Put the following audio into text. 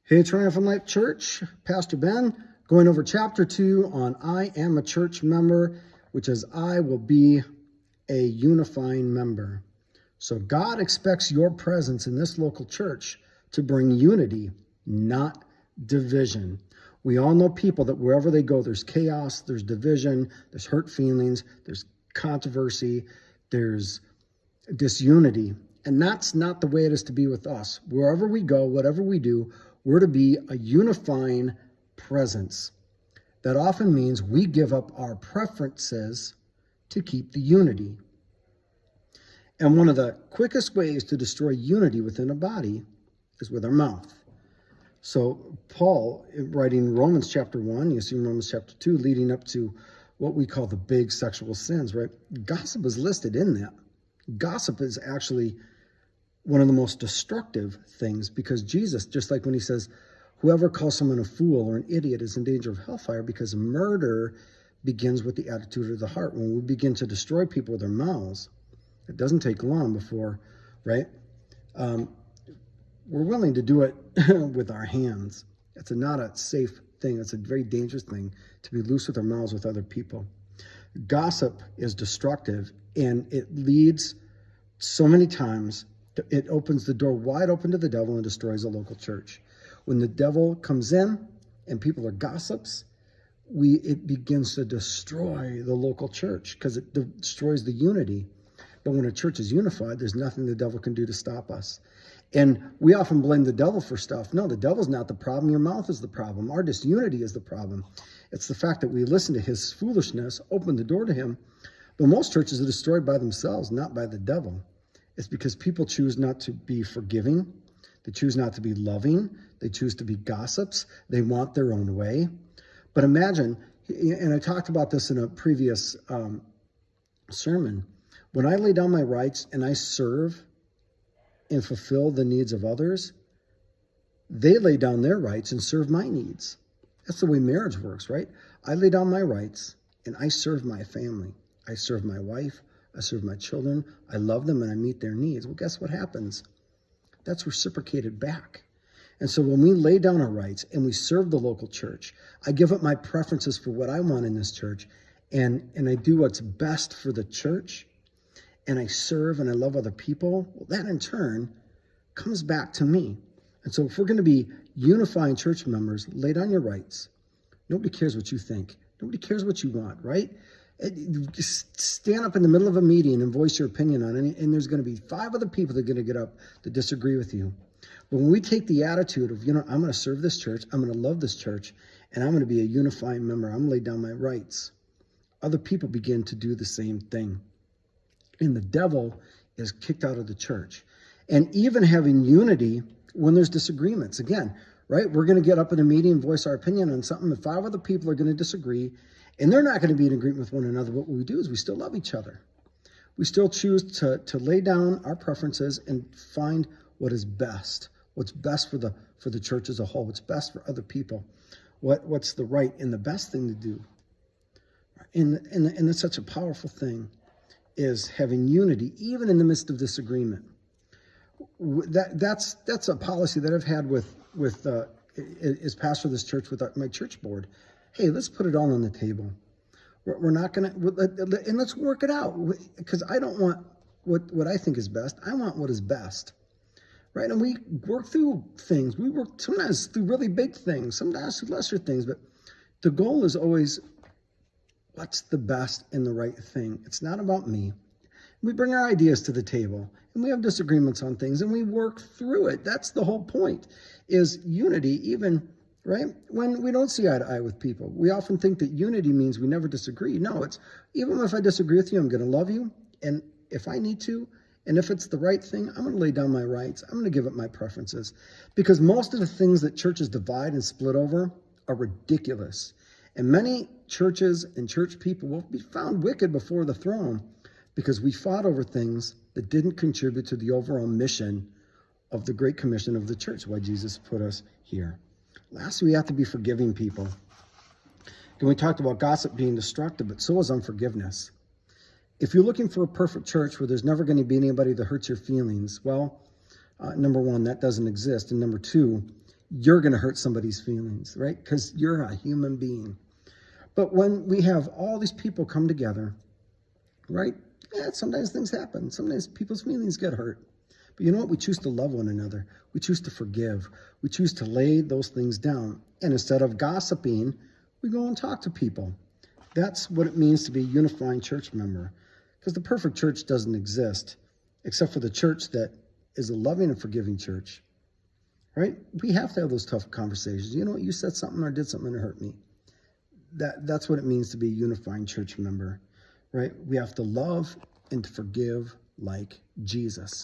Hey, Triumphant Life Church, Pastor Ben, going over chapter 2 on I am a church member, which is I will be a unifying member. So God expects your presence in this local church to bring unity, not division. We all know people that wherever they go, there's chaos, there's division, there's hurt feelings, there's controversy, there's disunity. And that's not the way it is to be with us. Wherever we go, whatever we do, we're to be a unifying presence. That often means we give up our preferences to keep the unity. And one of the quickest ways to destroy unity within a body is with our mouth. So Paul, writing Romans chapter 1, you see Romans chapter 2, leading up to what we call the big sexual sins, right? Gossip is listed in that. Gossip is actually one of the most destructive things, because Jesus, just like when he says, whoever calls someone a fool or an idiot is in danger of hellfire, because murder begins with the attitude of the heart. When we begin to destroy people with our mouths, it doesn't take long before, right? We're willing to do it with our hands. It's not a safe thing. It's a very dangerous thing to be loose with our mouths with other people. Gossip is destructive, and it leads so many times, it opens the door wide open to the devil and destroys a local church. When the devil comes in and people are gossips, it begins to destroy the local church because it destroys the unity. But when a church is unified, there's nothing the devil can do to stop us. And we often blame the devil for stuff. No, the devil's not the problem. Your mouth is the problem. Our disunity is the problem. It's the fact that we listen to his foolishness, open the door to him. But most churches are destroyed by themselves, not by the devil. It's because people choose not to be forgiving. They choose not to be loving. They choose to be gossips. They want their own way. But imagine, and I talked about this in a previous sermon, when I lay down my rights and I serve and fulfill the needs of others, they lay down their rights and serve my needs. That's the way marriage works, right? I lay down my rights and I serve my family. I serve my wife. I serve my children. I love them and I meet their needs. Well, guess what happens? That's reciprocated back. And so when we lay down our rights and we serve the local church, I give up my preferences for what I want in this church, and I do what's best for the church, and I serve and I love other people. Well, that in turn comes back to me. And so if we're going to be unifying church members, lay down your rights. Nobody cares what you think. Nobody cares what you want, right? Just stand up in the middle of a meeting and voice your opinion on it, and there's going to be 5 other people that are going to get up that disagree with you. But when we take the attitude of, I'm going to serve this church, I'm going to love this church, and I'm going to be a unifying member, I'm going to lay down my rights, other people begin to do the same thing. And the devil is kicked out of the church. And even having unity when there's disagreements. Again, right? We're going to get up in a meeting and voice our opinion on something, and 5 other people are going to disagree, and they're not going to be in agreement with one another. What we do is we still love each other. We still choose to lay down our preferences and find what is best, what's best for the church as a whole, what's best for other people, what's the right and the best thing to do. And that's such a powerful thing, is having unity, even in the midst of disagreement. That's a policy that I've had with as pastor of this church with my church board. Hey, let's put it all on the table. We're not going to, and let's work it out, because I don't want what I think is best. I want what is best, right? And we work through things. We work sometimes through really big things, sometimes through lesser things, but the goal is always what's the best and the right thing. It's not about me. We bring our ideas to the table, and we have disagreements on things, and we work through it. That's the whole point, is unity, even, right? When we don't see eye to eye with people. We often think that unity means we never disagree. No, it's even if I disagree with you, I'm going to love you. And if I need to, and if it's the right thing, I'm going to lay down my rights. I'm going to give up my preferences. Because most of the things that churches divide and split over are ridiculous. And many churches and church people will be found wicked before the throne because we fought over things that didn't contribute to the overall mission of the Great Commission of the church, why Jesus put us here. Lastly, we have to be forgiving people. And we talked about gossip being destructive, but so is unforgiveness. If you're looking for a perfect church where there's never going to be anybody that hurts your feelings, well, number one, that doesn't exist. And number two, you're going to hurt somebody's feelings, right? Because you're a human being. But when we have all these people come together, right? Yeah, sometimes things happen. Sometimes people's feelings get hurt. But you know what? We choose to love one another. We choose to forgive. We choose to lay those things down. And instead of gossiping, we go and talk to people. That's what it means to be a unifying church member. Because the perfect church doesn't exist, except for the church that is a loving and forgiving church. Right? We have to have those tough conversations. You know what? You said something or did something that hurt me. That's what it means to be a unifying church member. Right? We have to love and to forgive like Jesus.